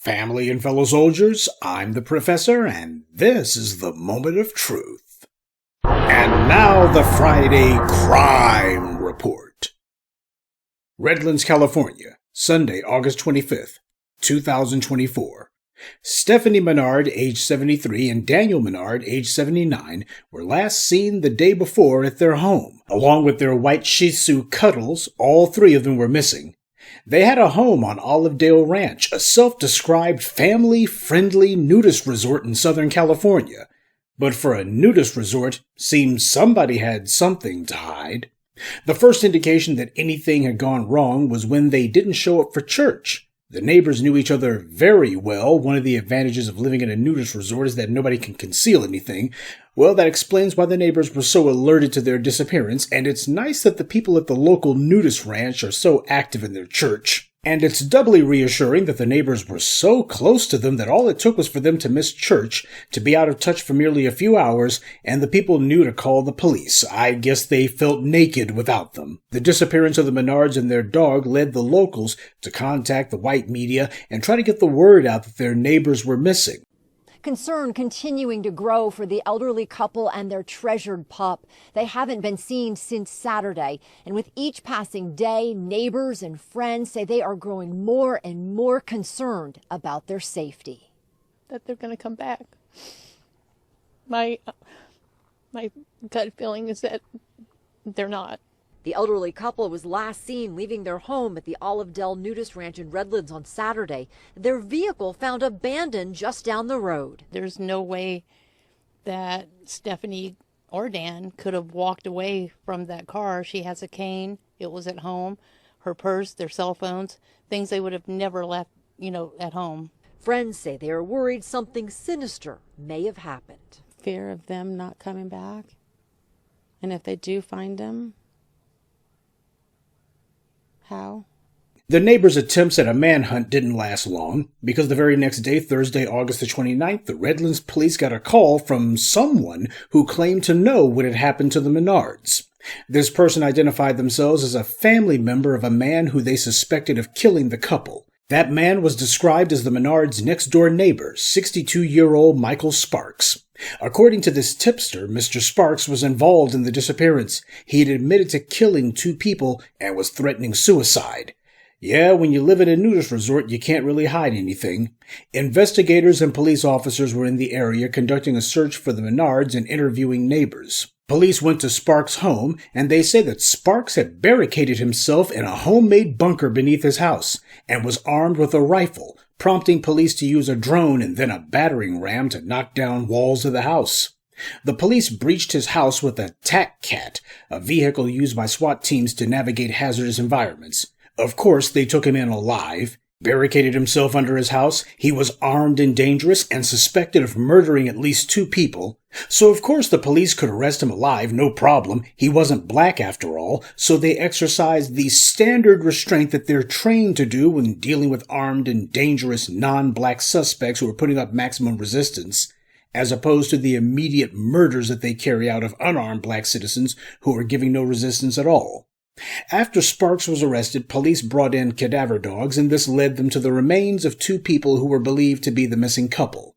Family and fellow soldiers, I'm the Professor, and this is the Moment of Truth. And now the Friday Crime Report. Redlands, California, Sunday, August 25th, 2024. Stephanie Menard, age 73, and Daniel Menard, age 79, were last seen the day before at their home. Along with their white Shih Tzu Cuddles, all three of them were missing. They had a home on Olivedale Ranch, a self-described family-friendly nudist resort in Southern California. But for a nudist resort, seems somebody had something to hide. The first indication that anything had gone wrong was when they didn't show up for church. The neighbors knew each other very well. One of the advantages of living in a nudist resort is that nobody can conceal anything. Well, that explains why the neighbors were so alerted to their disappearance, and it's nice that the people at the local nudist ranch are so active in their church. And it's doubly reassuring that the neighbors were so close to them that all it took was for them to miss church, to be out of touch for merely a few hours, and the people knew to call the police. I guess they felt naked without them. The disappearance of the Menards and their dog led the locals to contact the white media and try to get the word out that their neighbors were missing. Concern continuing to grow for the elderly couple and their treasured pup. They haven't been seen since Saturday, and with each passing day, neighbors and friends say they are growing more and more concerned about their safety. That they're going to come back. My gut feeling is that they're not. The elderly couple was last seen leaving their home at the Olivedale Nudist Ranch in Redlands on Saturday. Their vehicle found abandoned just down the road. There's no way that Stephanie or Dan could have walked away from that car. She has a cane. It was at home. Her purse, their cell phones, things they would have never left, at home. Friends say they are worried something sinister may have happened. Fear of them not coming back. And if they do find them, how? The neighbors' attempts at a manhunt didn't last long, because the very next day, Thursday, August the 29th, the Redlands police got a call from someone who claimed to know what had happened to the Menards. This person identified themselves as a family member of a man who they suspected of killing the couple. That man was described as the Menards' next-door neighbor, 62-year-old Michael Sparks. According to this tipster, Mr. Sparks was involved in the disappearance. He had admitted to killing two people and was threatening suicide. Yeah, when you live at a nudist resort, you can't really hide anything. Investigators and police officers were in the area conducting a search for the Menards and interviewing neighbors. Police went to Sparks' home, and they say that Sparks had barricaded himself in a homemade bunker beneath his house and was armed with a rifle, prompting police to use a drone and then a battering ram to knock down walls of the house. The police breached his house with a TAC Cat, a vehicle used by SWAT teams to navigate hazardous environments. Of course, they took him in alive, barricaded himself under his house. He was armed and dangerous and suspected of murdering at least two people. So of course the police could arrest him alive, no problem. He wasn't black after all, so they exercised the standard restraint that they're trained to do when dealing with armed and dangerous non-black suspects who are putting up maximum resistance, as opposed to the immediate murders that they carry out of unarmed black citizens who are giving no resistance at all. After Sparks was arrested, police brought in cadaver dogs, and this led them to the remains of two people who were believed to be the missing couple.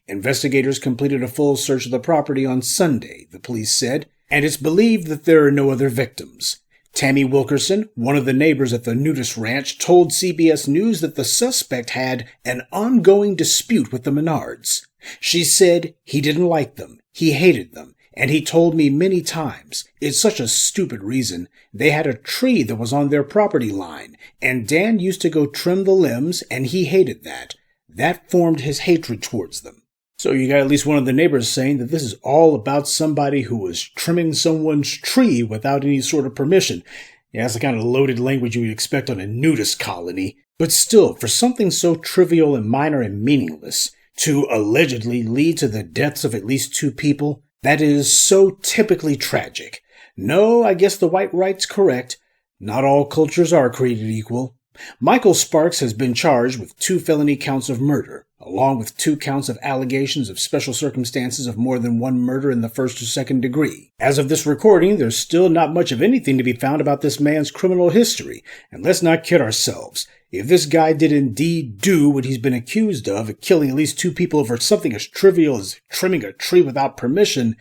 Investigators completed a full search of the property on Sunday, the police said, and it's believed that there are no other victims. Tammy Wilkerson, one of the neighbors at the nudist ranch, told CBS News that the suspect had an ongoing dispute with the Menards. She said he didn't like them, he hated them, and he told me many times, it's such a stupid reason, they had a tree that was on their property line, and Dan used to go trim the limbs, and he hated that. That formed his hatred towards them. So you got at least one of the neighbors saying that this is all about somebody who was trimming someone's tree without any sort of permission. Yeah, that's the kind of loaded language you would expect on a nudist colony. But still, for something so trivial and minor and meaningless to allegedly lead to the deaths of at least two people, that is so typically tragic. No, I guess the white right's correct. Not all cultures are created equal. Michael Sparks has been charged with 2 felony counts of murder, along with 2 counts of allegations of special circumstances of more than one murder in the first or second degree. As of this recording, there's still not much of anything to be found about this man's criminal history, and let's not kid ourselves. If this guy did indeed do what he's been accused of killing at least 2 people over something as trivial as trimming a tree without permission,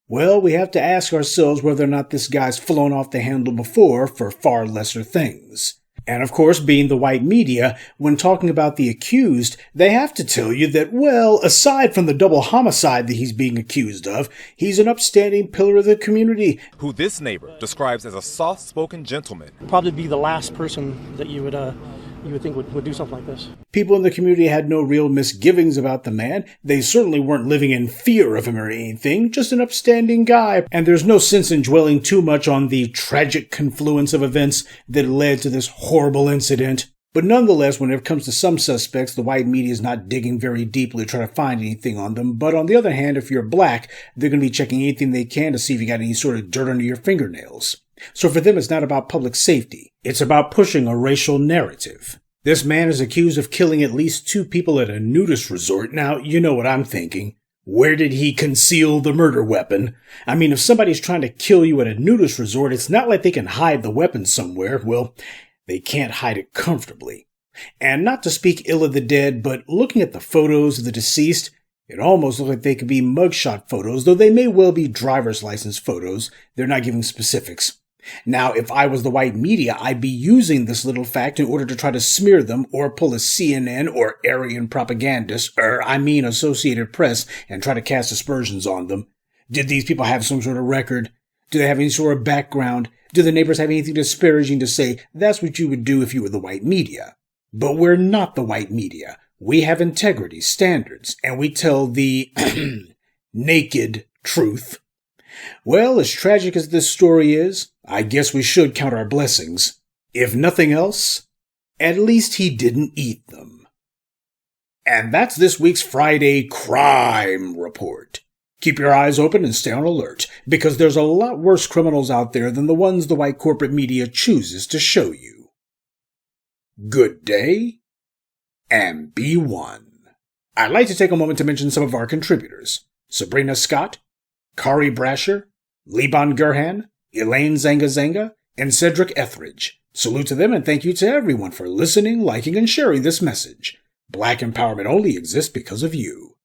well, we have to ask ourselves whether or not this guy's flown off the handle before for far lesser things. And of course, being the white media, when talking about the accused, they have to tell you that, well, aside from the double homicide that he's being accused of, he's an upstanding pillar of the community. Who this neighbor describes as a soft-spoken gentleman. Probably be the last person that you would think would do something like this. People in the community had no real misgivings about the man. They certainly weren't living in fear of him or anything, just an upstanding guy. And there's no sense in dwelling too much on the tragic confluence of events that led to this horrible incident. But nonetheless, when it comes to some suspects, the white media is not digging very deeply to try to find anything on them. But on the other hand, if you're black, they're going to be checking anything they can to see if you got any sort of dirt under your fingernails. So for them, it's not about public safety. It's about pushing a racial narrative. This man is accused of killing at least 2 people at a nudist resort. Now, you know what I'm thinking. Where did he conceal the murder weapon? I mean, if somebody's trying to kill you at a nudist resort, it's not like they can hide the weapon somewhere. Well, they can't hide it comfortably. And not to speak ill of the dead, but looking at the photos of the deceased, it almost looks like they could be mugshot photos, though they may well be driver's license photos. They're not giving specifics. Now, if I was the white media, I'd be using this little fact in order to try to smear them or pull a CNN or Aryan propagandist, Associated Press, and try to cast aspersions on them. Did these people have some sort of record? Do they have any sort of background? Do the neighbors have anything disparaging to say? That's what you would do if you were the white media. But we're not the white media. We have integrity, standards, and we tell the naked truth. Well, as tragic as this story is, I guess we should count our blessings. If nothing else, at least he didn't eat them. And that's this week's Friday Crime Report. Keep your eyes open and stay on alert, because there's a lot worse criminals out there than the ones the white corporate media chooses to show you. Good day, and be one. I'd like to take a moment to mention some of our contributors. Sabrina Scott, Kari Brasher, Liban Gurhan, Elaine Zanga, and Cedric Etheridge. Salute to them and thank you to everyone for listening, liking, and sharing this message. Black empowerment only exists because of you.